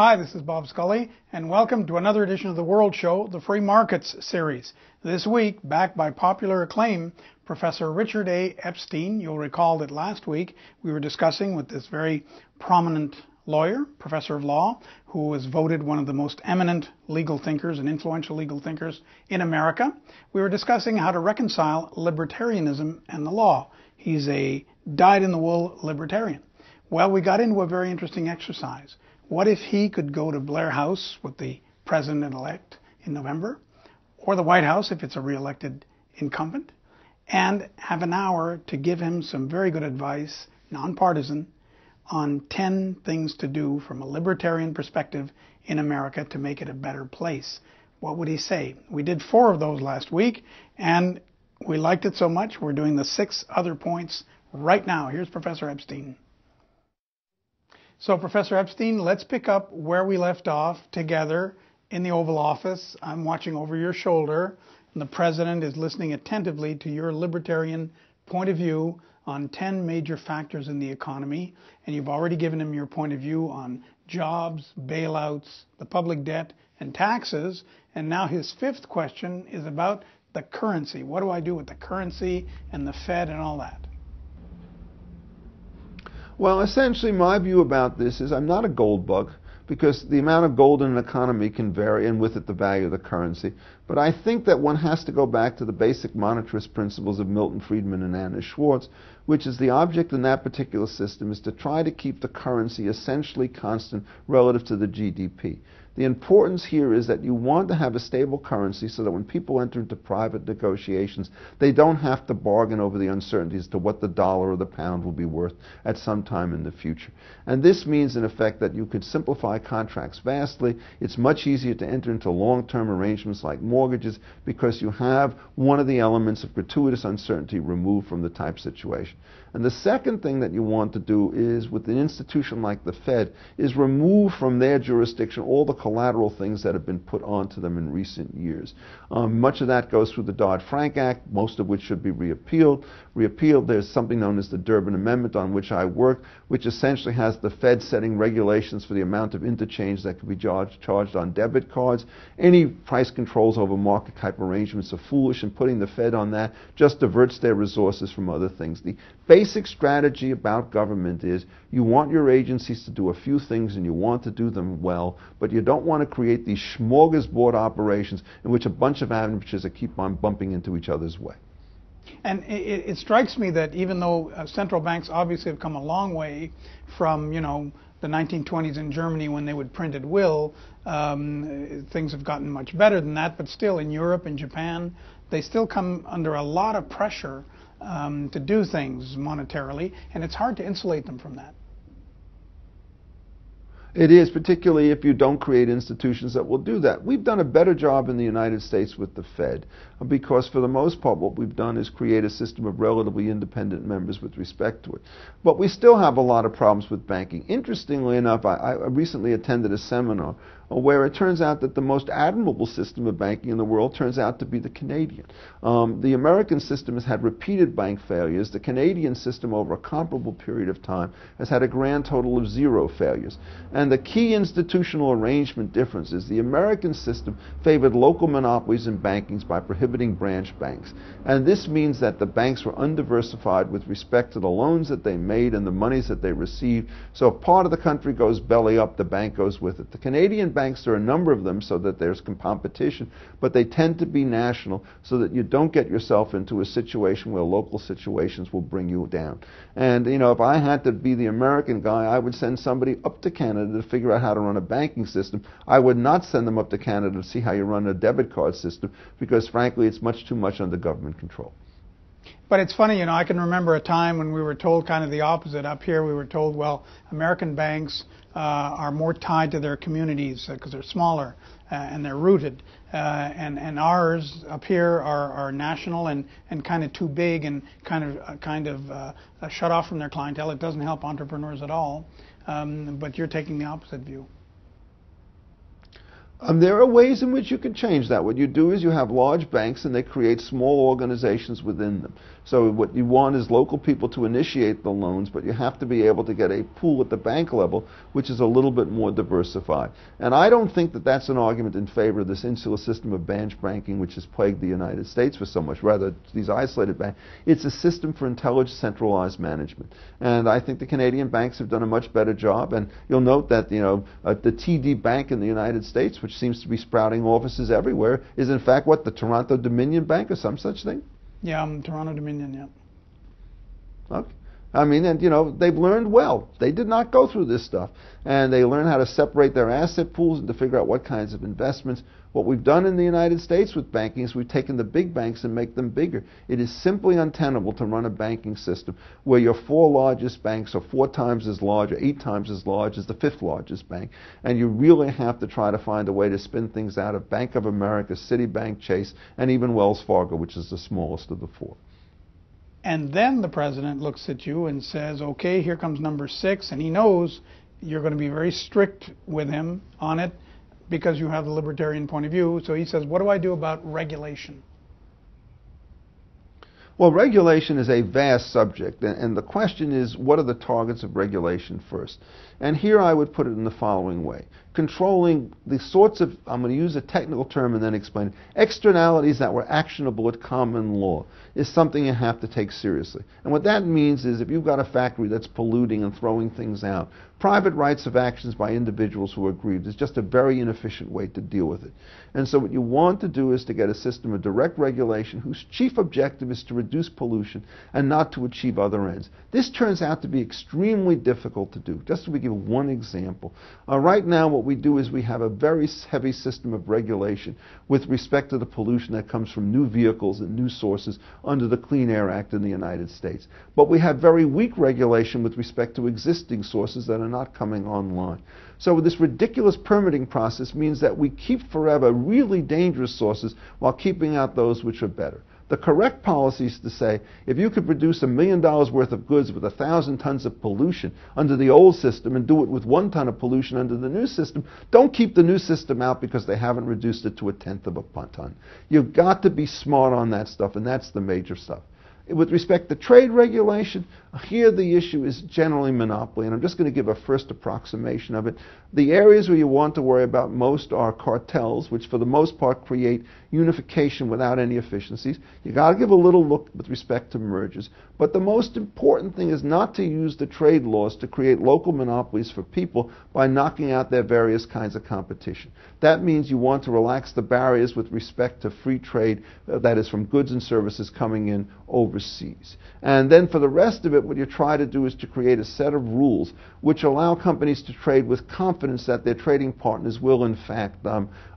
Hi, this is Bob Scully, and welcome to another edition of The World Show, the Free Markets series. This week, backed by popular acclaim, Professor Richard A. Epstein. You'll recall that last week we were discussing with this very prominent lawyer, professor of law, who was voted one of the most eminent legal thinkers and influential legal thinkers in America. We were discussing how to reconcile libertarianism and the law. He's a dyed-in-the-wool libertarian. Well, we got into a very interesting exercise. What if he could go to Blair House with the president-elect in November, or the White House if it's a re-elected incumbent, and have an hour to give him some very good advice, nonpartisan, on 10 things to do from a libertarian perspective in America to make it a better place? What would he say? We did 4 of those last week, and we liked it so much, we're doing the 6 other points right now. Here's Professor Epstein. So, Professor Epstein, let's pick up where we left off together in the Oval Office. I'm watching over your shoulder, and the President is listening attentively to your libertarian point of view on 10 major factors in the economy. And you've already given him your point of view on jobs, bailouts, the public debt, and taxes. And now his 5th question is about the currency. What do I do with the currency and the Fed and all that? Well, essentially, my view about this is I'm not a gold bug, because the amount of gold in an economy can vary, and with it the value of the currency. But I think that one has to go back to the basic monetarist principles of Milton Friedman and Anna Schwartz, which is the object in that particular system is to try to keep the currency essentially constant relative to the GDP. The importance here is that you want to have a stable currency so that when people enter into private negotiations, they don't have to bargain over the uncertainty as to what the dollar or the pound will be worth at some time in the future. And this means, in effect, that you could simplify contracts vastly. It's much easier to enter into long-term arrangements like mortgages because you have one of the elements of gratuitous uncertainty removed from the type situation. And the second thing that you want to do is, with an institution like the Fed, is remove from their jurisdiction all the collateral things that have been put onto them in recent years. Much of that goes through the Dodd-Frank Act, most of which should be repealed. There's something known as the Durbin Amendment, on which I work, which essentially has the Fed setting regulations for the amount of interchange that can be charged on debit cards. Any price controls over market type arrangements are foolish, and putting the Fed on that just diverts their resources from other things. The basic strategy about government is you want your agencies to do a few things and you want to do them well, but you don't want to create these smorgasbord operations in which a bunch of amateurs that keep on bumping into each other's way. And it strikes me that even though central banks obviously have come a long way from, the 1920s in Germany when they would print at will, things have gotten much better than that, but still in Europe and Japan, they still come under a lot of pressure to do things monetarily, and it's hard to insulate them from that. It is, particularly if you don't create institutions that will do that. We've done a better job in the United States with the Fed because, for the most part, what we've done is create a system of relatively independent members with respect to it. But we still have a lot of problems with banking. Interestingly enough, I recently attended a seminar where it turns out that the most admirable system of banking in the world turns out to be the Canadian. The American system has had repeated bank failures. The Canadian system, over a comparable period of time, has had a grand total of 0 failures. And the key institutional arrangement difference is the American system favored local monopolies in bankings by prohibiting branch banks. And this means that the banks were undiversified with respect to the loans that they made and the monies that they received. So if part of the country goes belly up, the bank goes with it. The Canadian banks, there are a number of them so that there's competition, but they tend to be national so that you don't get yourself into a situation where local situations will bring you down. And, if I had to be the American guy, I would send somebody up to Canada to figure out how to run a banking system. I would not send them up to Canada to see how you run a debit card system because, frankly, it's much too much under government control. But it's funny, I can remember a time when we were told kind of the opposite. Up here we were told, well, American banks are more tied to their communities because they're smaller and they're rooted. And ours up here are national and kind of too big and kind of shut off from their clientele. It doesn't help entrepreneurs at all. But you're taking the opposite view. There are ways in which you can change that. What you do is you have large banks and they create small organizations within them. So what you want is local people to initiate the loans, but you have to be able to get a pool at the bank level which is a little bit more diversified. And I don't think that that's an argument in favor of this insular system of branch banking which has plagued the United States for so much. Rather, these isolated banks. It's a system for intelligent centralized management. And I think the Canadian banks have done a much better job. And you'll note that, the TD Bank in the United States, which seems to be sprouting offices everywhere, is in fact what, the Toronto Dominion Bank or some such thing? Yeah, Toronto Dominion, yeah. Okay. I mean, and they've learned well. They did not go through this stuff. And they learned how to separate their asset pools and to figure out what kinds of investments. What we've done in the United States with banking is we've taken the big banks and make them bigger. It is simply untenable to run a banking system where your 4 largest banks are 4 times as large or 8 times as large as the 5th largest bank. And you really have to try to find a way to spin things out of Bank of America, Citibank, Chase, and even Wells Fargo, which is the smallest of the 4. And then the president looks at you and says, okay, here comes number 6, and he knows you're going to be very strict with him on it because you have the libertarian point of view. So he says, what do I do about regulation? Well, regulation is a vast subject, and the question is, what are the targets of regulation first? And here I would put it in the following way. Controlling the sorts of, I'm going to use a technical term and then explain it, externalities that were actionable at common law is something you have to take seriously. And what that means is if you've got a factory that's polluting and throwing things out, private rights of actions by individuals who are aggrieved is just a very inefficient way to deal with it. And so what you want to do is to get a system of direct regulation whose chief objective is to reduce pollution and not to achieve other ends. This turns out to be extremely difficult to do. Just to give one example. Right now what we do is we have a very heavy system of regulation with respect to the pollution that comes from new vehicles and new sources under the Clean Air Act in the United States. But we have very weak regulation with respect to existing sources that are not coming online. So this ridiculous permitting process means that we keep forever really dangerous sources while keeping out those which are better. The correct policy is to say, if you could produce $1 million worth of goods with 1,000 tons of pollution under the old system and do it with 1 ton of pollution under the new system, don't keep the new system out because they haven't reduced it to 1/10 of a ton. You've got to be smart on that stuff, and that's the major stuff. With respect to trade regulation, here the issue is generally monopoly, and I'm just going to give a first approximation of it. The areas where you want to worry about most are cartels, which for the most part create unification without any efficiencies. You've got to give a little look with respect to mergers. But the most important thing is not to use the trade laws to create local monopolies for people by knocking out their various kinds of competition. That means you want to relax the barriers with respect to free trade, that is from goods and services coming in overseas. And then for the rest of it, what you try to do is to create a set of rules which allow companies to trade with confidence that their trading partners will in fact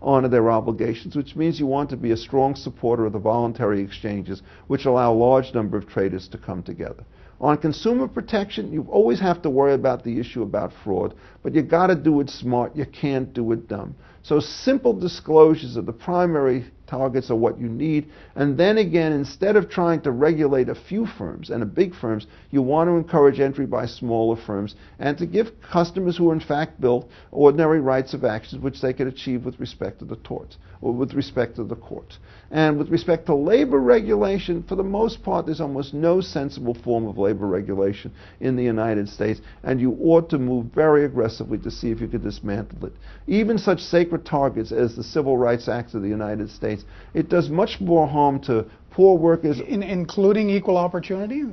honor their obligations, which means you want to be a strong supporter of the voluntary exchanges which allow a large number of traders to come together. On consumer protection, you always have to worry about the issue about fraud, but you've got to do it smart. You can't do it dumb. So simple disclosures of the primary targets are what you need. And then again, instead of trying to regulate a few firms and big firms, you want to encourage entry by smaller firms and to give customers who are in fact built ordinary rights of actions which they could achieve with respect to the torts or with respect to the courts. And with respect to labor regulation, for the most part, there's almost no sensible form of labor regulation in the United States, and you ought to move very aggressively to see if you could dismantle it. Even such sacred targets as the Civil Rights Act of the United States, it does much more harm to poor workers. Including equal opportunity?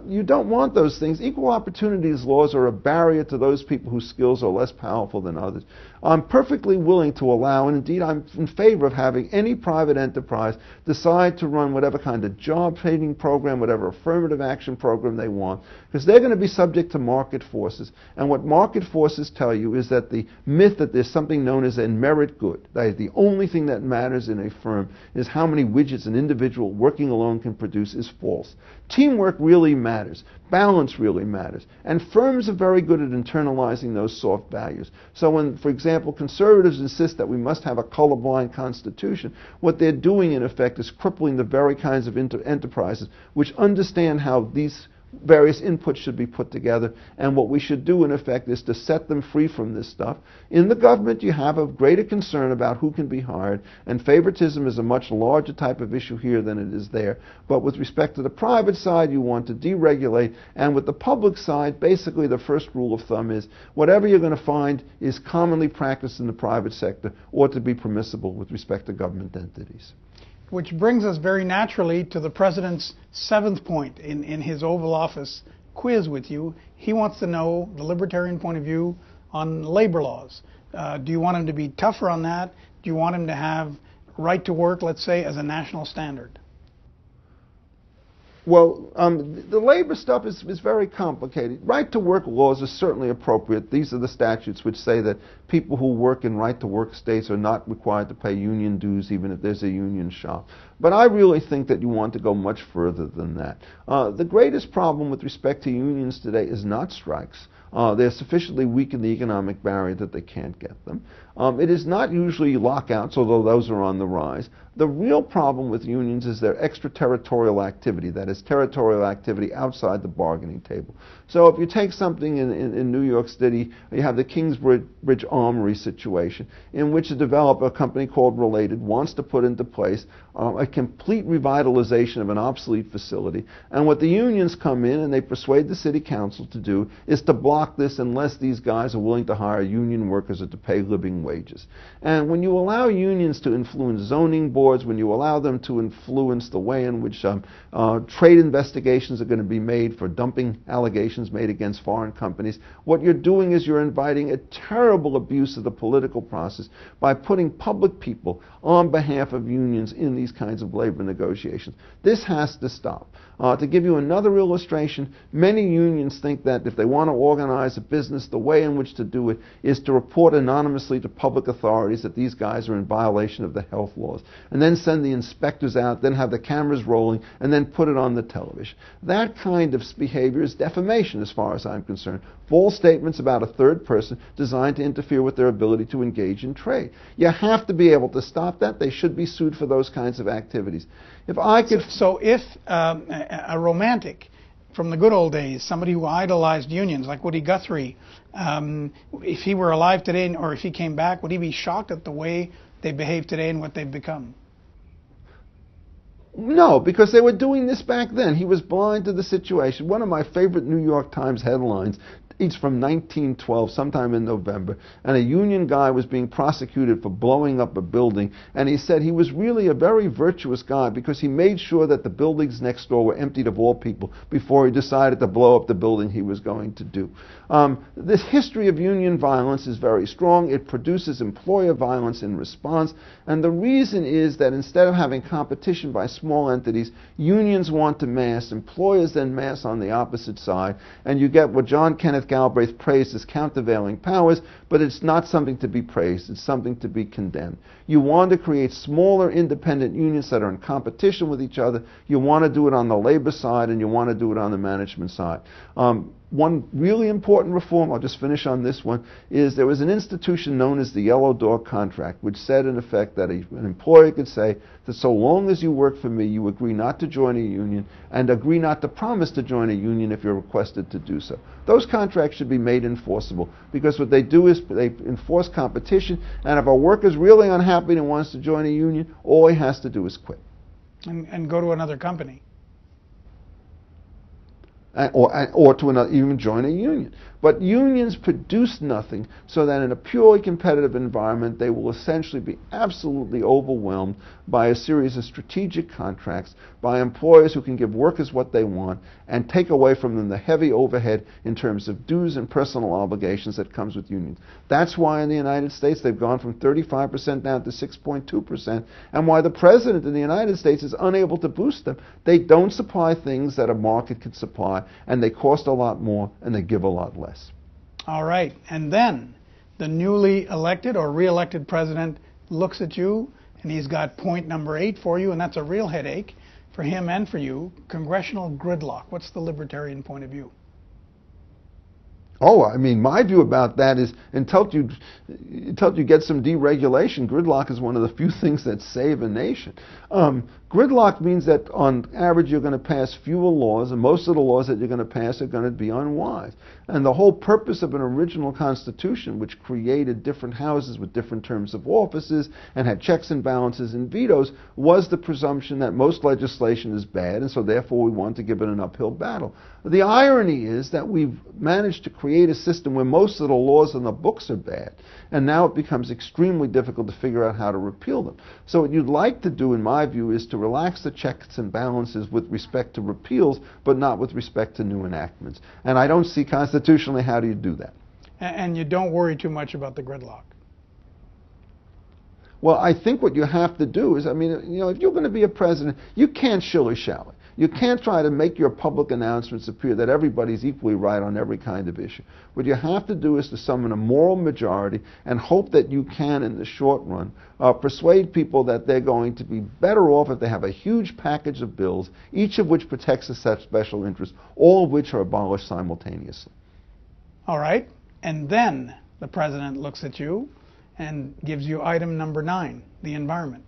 You don't want those things. Equal opportunities laws are a barrier to those people whose skills are less powerful than others. I'm perfectly willing to allow, and indeed I'm in favor of having any private enterprise decide to run whatever kind of job training program, whatever affirmative action program they want, because they're going to be subject to market forces. And what market forces tell you is that the myth that there's something known as a merit good, that is the only thing that matters in a firm is how many widgets an individual working alone can produce, is false. Teamwork really matters. Balance really matters. And firms are very good at internalizing those soft values. So when, for example, conservatives insist that we must have a colorblind constitution, what they're doing in effect is crippling the very kinds of enterprises which understand how these various inputs should be put together, and what we should do in effect is to set them free from this stuff. In the government you have a greater concern about who can be hired, and favoritism is a much larger type of issue here than it is there. But with respect to the private side, you want to deregulate, and with the public side, basically the first rule of thumb is whatever you're going to find is commonly practiced in the private sector ought to be permissible with respect to government entities. Which brings us very naturally to the President's seventh point in his Oval Office quiz with you. He wants to know the Libertarian point of view on labor laws. Do you want him to be tougher on that? Do you want him to have right to work, let's say, as a national standard? Well, the labor stuff is very complicated. Right-to-work laws are certainly appropriate. These are the statutes which say that people who work in right-to-work states are not required to pay union dues even if there's a union shop. But I really think that you want to go much further than that. The greatest problem with respect to unions today is not strikes. They're sufficiently weak in the economic barrier that they can't get them. It is not usually lockouts, although those are on the rise. The real problem with unions is their extraterritorial activity, that is, territorial activity outside the bargaining table. So if you take something in New York City, you have the Kingsbridge Armory situation, in which a developer, a company called Related, wants to put into place a complete revitalization of an obsolete facility. And what the unions come in and they persuade the city council to do is to block this unless these guys are willing to hire union workers or to pay living wages. And when you allow unions to influence zoning boards, when you allow them to influence the way in which trade investigations are going to be made for dumping allegations made against foreign companies, what you're doing is you're inviting a terrible abuse of the political process by putting public people on behalf of unions in these kinds of labor negotiations. This has to stop. To give you another illustration, many unions think that if they want to organize a business, the way in which to do it is to report anonymously to public authorities that these guys are in violation of the health laws, and then send the inspectors out, then have the cameras rolling, and then put it on the television. That kind of behavior is defamation as far as I'm concerned. False statements about a third person designed to interfere with their ability to engage in trade. You have to be able to stop that. They should be sued for those kinds of activities. If I could... So if a romantic from the good old days, somebody who idolized unions like Woody Guthrie, if he were alive today or if he came back, would he be shocked at the way they behave today and what they've become? No, because they were doing this back then. He was blind to the situation. One of my favorite New York Times headlines, it's from 1912, sometime in November, and a union guy was being prosecuted for blowing up a building, and he said he was really a very virtuous guy because he made sure that the buildings next door were emptied of all people before he decided to blow up the building he was going to do. This history of union violence is very strong. It produces employer violence in response, and the reason is that instead of having competition by small entities, unions want to mass, employers then mass on the opposite side, and you get what John Kenneth Galbraith praised as countervailing powers, but it's not something to be praised, it's something to be condemned. You want to create smaller independent unions that are in competition with each other. You want to do it on the labor side, and you want to do it on the management side. One really important reform, I'll just finish on this one, is there was an institution known as the Yellow Dog Contract, which said in effect that an employer could say that so long as you work for me, you agree not to join a union and agree not to promise to join a union if you're requested to do so. Those contracts should be made enforceable because what they do is they enforce competition, and if a worker's really unhappy and wants to join a union, all he has to do is quit. And go to another company. Or to another, even join a union. But unions produce nothing, so that in a purely competitive environment, they will essentially be absolutely overwhelmed by a series of strategic contracts, by employers who can give workers what they want and take away from them the heavy overhead in terms of dues and personal obligations that comes with unions. That's why in the United States they've gone from 35% down to 6.2%, and why the President in the United States is unable to boost them. They don't supply things that a market could supply, and they cost a lot more, and they give a lot less. All right, and then the newly elected or re-elected president looks at you, and he's got point number 8 for you, and that's a real headache for him and for you, congressional gridlock. What's the Libertarian point of view? Oh, I mean, my view about that is until you get some deregulation, gridlock is one of the few things that save a nation. Gridlock means that on average you're going to pass fewer laws, and most of the laws that you're going to pass are going to be unwise. And the whole purpose of an original constitution, which created different houses with different terms of offices and had checks and balances and vetoes, was the presumption that most legislation is bad, and so therefore we want to give it an uphill battle. The irony is that we've managed to create a system where most of the laws on the books are bad, and now it becomes extremely difficult to figure out how to repeal them. So what you'd like to do, in my view, is to relax the checks and balances with respect to repeals, but not with respect to new enactments. And I don't see constitutionally how do you do that. And you don't worry too much about the gridlock. Well, I think what you have to do is, I mean, you know, if you're going to be a president, you can't shilly-shally. You can't try to make your public announcements appear that everybody's equally right on every kind of issue. What you have to do is to summon a moral majority and hope that you can, in the short run, persuade people that they're going to be better off if they have a huge package of bills, each of which protects a set of special interests, all of which are abolished simultaneously. All right. And then the president looks at you and gives you item number 9, the environment.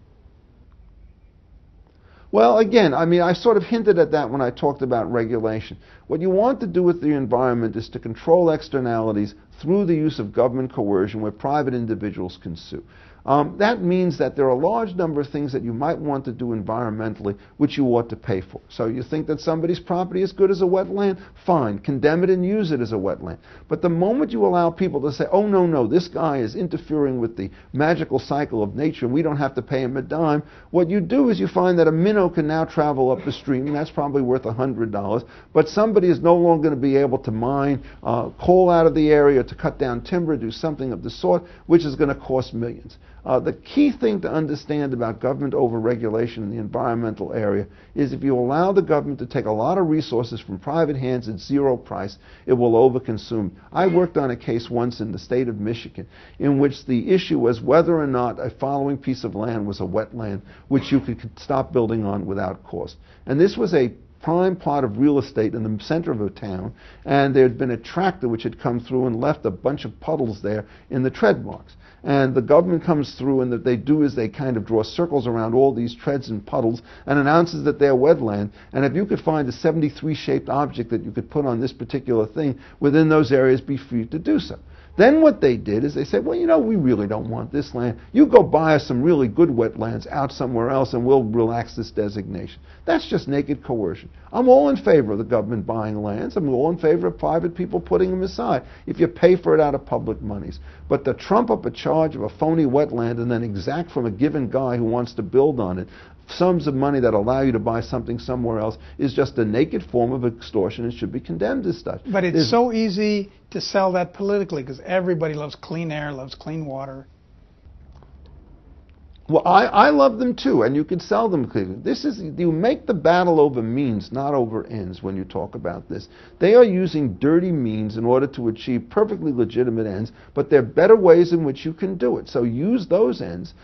Well, again, I mean, I sort of hinted at that when I talked about regulation. What you want to do with the environment is to control externalities through the use of government coercion where private individuals can sue. That means that there are a large number of things that you might want to do environmentally which you ought to pay for. So you think that somebody's property is good as a wetland? Fine, condemn it and use it as a wetland. But the moment you allow people to say, oh no, no, this guy is interfering with the magical cycle of nature, we don't have to pay him a dime, what you do is you find that a minnow can now travel up the stream, and that's probably worth $100, but somebody is no longer going to be able to mine coal out of the area, to cut down timber, do something of the sort, which is going to cost millions. The key thing to understand about government overregulation in the environmental area is if you allow the government to take a lot of resources from private hands at zero price, it will overconsume. I worked on a case once in the state of Michigan in which the issue was whether or not a following piece of land was a wetland which you could stop building on without cost. And this was a prime plot of real estate in the center of a town, and there had been a tractor which had come through and left a bunch of puddles there in the tread marks. And the government comes through, and what they do is they kind of draw circles around all these treads and puddles and announces that they're wetland. And if you could find a 73-shaped object that you could put on this particular thing within those areas, be free to do so. Then what they did is they said, well, you know, we really don't want this land. You go buy us some really good wetlands out somewhere else and we'll relax this designation. That's just naked coercion. I'm all in favor of the government buying lands. I'm all in favor of private people putting them aside if you pay for it out of public monies. But to trump up a charge of a phony wetland and then exact from a given guy who wants to build on it sums of money that allow you to buy something somewhere else is just a naked form of extortion and should be condemned as such. But it's so easy to sell that politically because everybody loves clean air, loves clean water. Well, I love them too, and you can sell them. You make the battle over means, not over ends, when you talk about this. They are using dirty means in order to achieve perfectly legitimate ends, but there are better ways in which you can do it. So use those ends,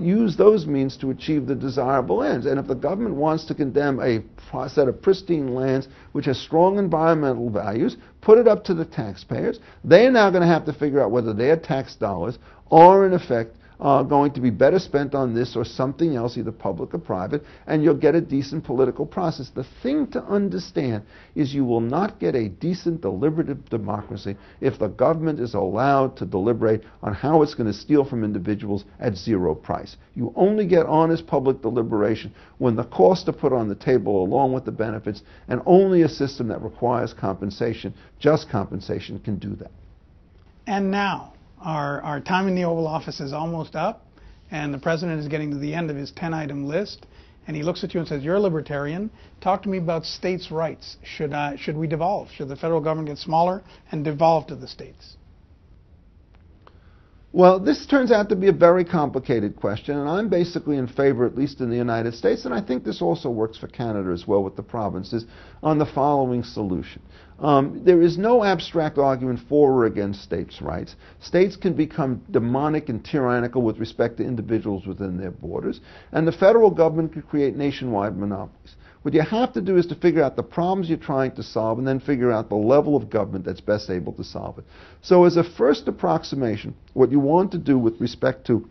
use those means to achieve the desirable ends. And if the government wants to condemn a set of pristine lands which has strong environmental values, put it up to the taxpayers. They are now going to have to figure out whether their tax dollars are in effect going to be better spent on this or something else, either public or private, and you'll get a decent political process. The thing to understand is you will not get a decent deliberative democracy if the government is allowed to deliberate on how it's going to steal from individuals at zero price. You only get honest public deliberation when the costs are put on the table along with the benefits, and only a system that requires compensation, just compensation, can do that. And now, our time in the Oval Office is almost up, and the president is getting to the end of his 10-item list, and he looks at you and says, you're a libertarian. Talk to me about states' rights. Should we devolve? Should the federal government get smaller and devolve to the states? Well, this turns out to be a very complicated question, and I'm basically in favor, at least in the United States, and I think this also works for Canada as well with the provinces, on the following solution. There is no abstract argument for or against states' rights. States can become demonic and tyrannical with respect to individuals within their borders, and the federal government could create nationwide monopolies. What you have to do is to figure out the problems you're trying to solve and then figure out the level of government that's best able to solve it. So as a first approximation, what you want to do with respect to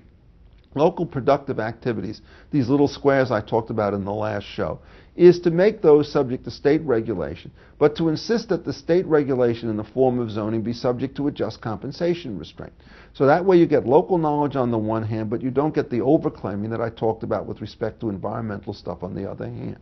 local productive activities, these little squares I talked about in the last show, is to make those subject to state regulation, but to insist that the state regulation in the form of zoning be subject to a just compensation restraint. So that way you get local knowledge on the one hand, but you don't get the overclaiming that I talked about with respect to environmental stuff on the other hand.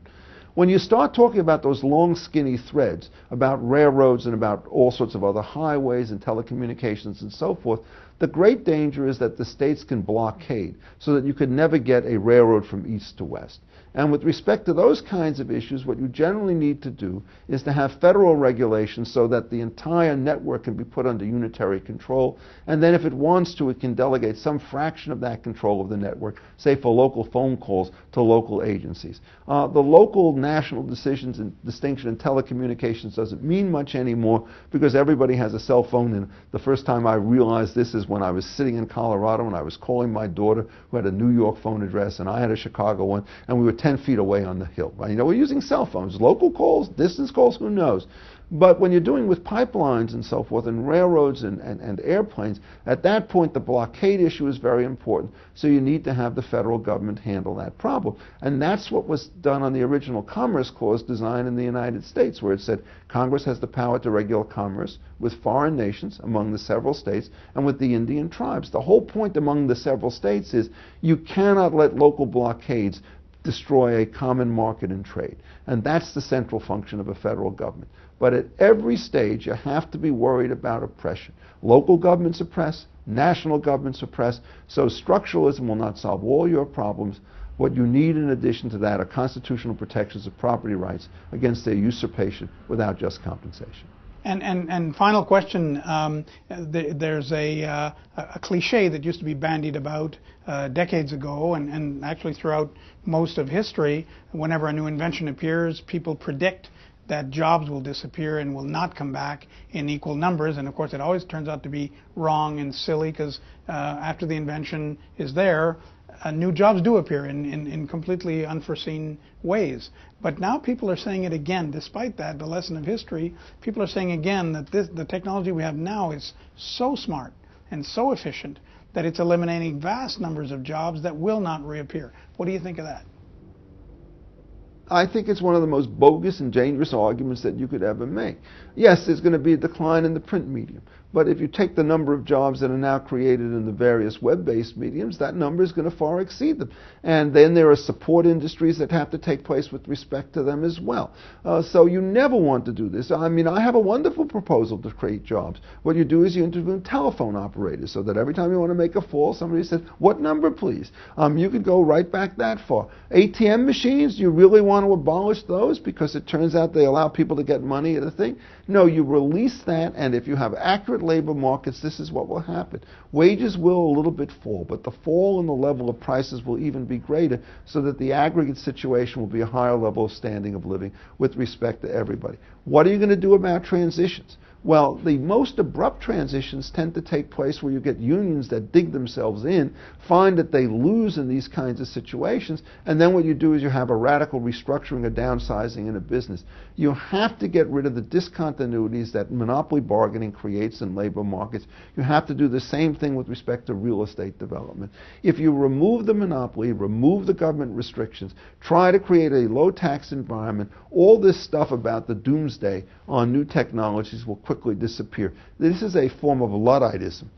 When you start talking about those long skinny threads, about railroads and about all sorts of other highways and telecommunications and so forth, the great danger is that the states can blockade so that you could never get a railroad from east to west. And with respect to those kinds of issues, what you generally need to do is to have federal regulation so that the entire network can be put under unitary control. And then if it wants to, it can delegate some fraction of that control of the network, say for local phone calls, to local agencies. The local national decisions and distinction in telecommunications doesn't mean much anymore because everybody has a cell phone. And the first time I realized this is when I was sitting in Colorado and I was calling my daughter who had a New York phone address and I had a Chicago one, and we were 10 feet away on the hill. Right? You know, we're using cell phones, local calls, distance calls, who knows? But when you're doing with pipelines and so forth, and railroads and airplanes, at that point the blockade issue is very important. So you need to have the federal government handle that problem. And that's what was done on the original Commerce Clause design in the United States, where it said Congress has the power to regulate commerce with foreign nations among the several states and with the Indian tribes. The whole point among the several states is you cannot let local blockades destroy a common market and trade. And that's the central function of a federal government. But at every stage, you have to be worried about oppression. Local governments oppress, national governments oppress, so structuralism will not solve all your problems. What you need in addition to that are constitutional protections of property rights against their usurpation without just compensation. And final question, there's a cliche that used to be bandied about decades ago and actually throughout most of history. Whenever a new invention appears, people predict that jobs will disappear and will not come back in equal numbers. And of course it always turns out to be wrong and silly because after the invention is there, new jobs do appear in completely unforeseen ways. But now people are saying it again. Despite that, the lesson of history, people are saying again that the technology we have now is so smart and so efficient that it's eliminating vast numbers of jobs that will not reappear. What do you think of that? I think it's one of the most bogus and dangerous arguments that you could ever make. Yes, there's going to be a decline in the print medium, but if you take the number of jobs that are now created in the various web-based mediums, that number is going to far exceed them. And then there are support industries that have to take place with respect to them as well. So you never want to do this. I mean, I have a wonderful proposal to create jobs. What you do is you interview telephone operators so that every time you want to make a call, somebody says, "What number, please?" You could go right back that far. ATM machines, you really want to abolish those because it turns out they allow people to get money at a thing? No, you release that, and if you have accurate labor markets, this is what will happen. Wages will a little bit fall, but the fall in the level of prices will even be greater so that the aggregate situation will be a higher level of standing of living with respect to everybody. What are you going to do about transitions? Well, the most abrupt transitions tend to take place where you get unions that dig themselves in, find that they lose in these kinds of situations, and then what you do is you have a radical restructuring or downsizing in a business. You have to get rid of the discontinuities that monopoly bargaining creates in labor markets. You have to do the same thing with respect to real estate development. If you remove the monopoly, remove the government restrictions, try to create a low-tax environment, all this stuff about the doomsday on new technologies will quickly disappear. This is a form of Ludditism,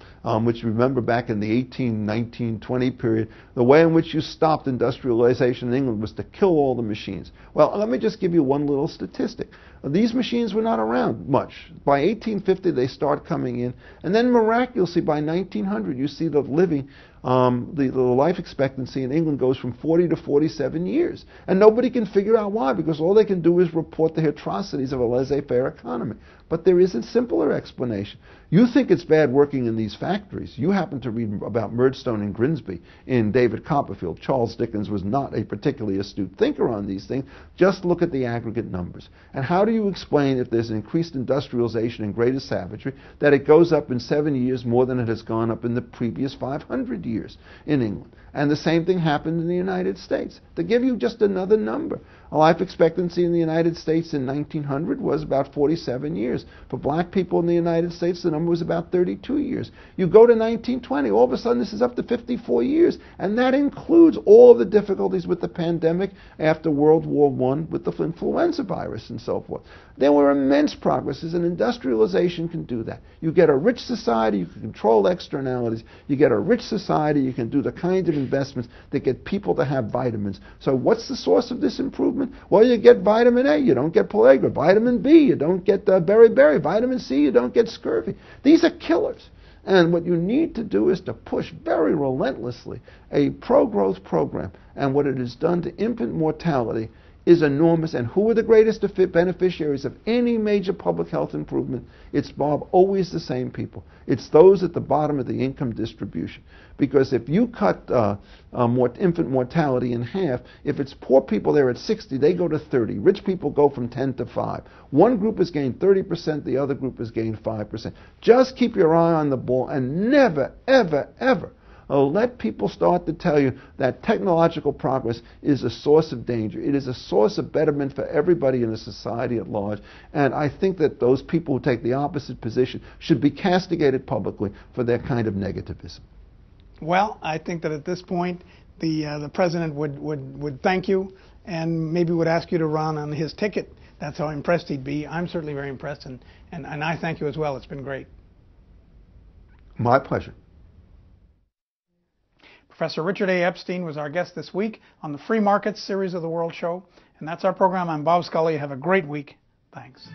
which you remember back in the 18, 19, 20 period, the way in which you stopped industrialization in England was to kill all the machines. Well, let me just give you one little statistic. These machines were not around much. By 1850 they start coming in, and then miraculously by 1900 you see the living the life expectancy in England goes from 40 to 47 years. And nobody can figure out why, because all they can do is report the atrocities of a laissez-faire economy. But there is a simpler explanation. You think it's bad working in these factories. You happen to read about Murdstone and Grimsby in David Copperfield. Charles Dickens was not a particularly astute thinker on these things. Just look at the aggregate numbers. And how do you explain, if there's increased industrialization and greater savagery, that it goes up in 7 years more than it has gone up in the previous 500 years in England? And the same thing happened in the United States. To give you just another number, life expectancy in the United States in 1900 was about 47 years. For black people in the United States, the number was about 32 years. You go to 1920, all of a sudden this is up to 54 years, and that includes all of the difficulties with the pandemic after World War I with the influenza virus and so forth. There were immense progresses, and industrialization can do that. You get a rich society, you can control externalities. You get a rich society, you can do the kind of investments that get people to have vitamins. So what's the source of this improvement? Well, you get vitamin A, you don't get pellagra. Vitamin B, you don't get beriberi. Vitamin C, you don't get scurvy. These are killers. And what you need to do is to push very relentlessly a pro-growth program. And what it has done to infant mortality is enormous. And who are the greatest beneficiaries of any major public health improvement? It's, Bob, always the same people. It's those at the bottom of the income distribution. Because if you cut infant mortality in half, if it's poor people there at 60, they go to 30. Rich people go from 10 to 5. One group has gained 30%, the other group has gained 5%. Just keep your eye on the ball and never, ever, ever let people start to tell you that technological progress is a source of danger. It is a source of betterment for everybody in the society at large. And I think that those people who take the opposite position should be castigated publicly for their kind of negativism. Well, I think that at this point, the president would thank you and maybe would ask you to run on his ticket. That's how impressed he'd be. I'm certainly very impressed, and I thank you as well. It's been great. My pleasure. Professor Richard A. Epstein was our guest this week on the Free Markets series of the World Show. And that's our program. I'm Bob Scully. Have a great week. Thanks.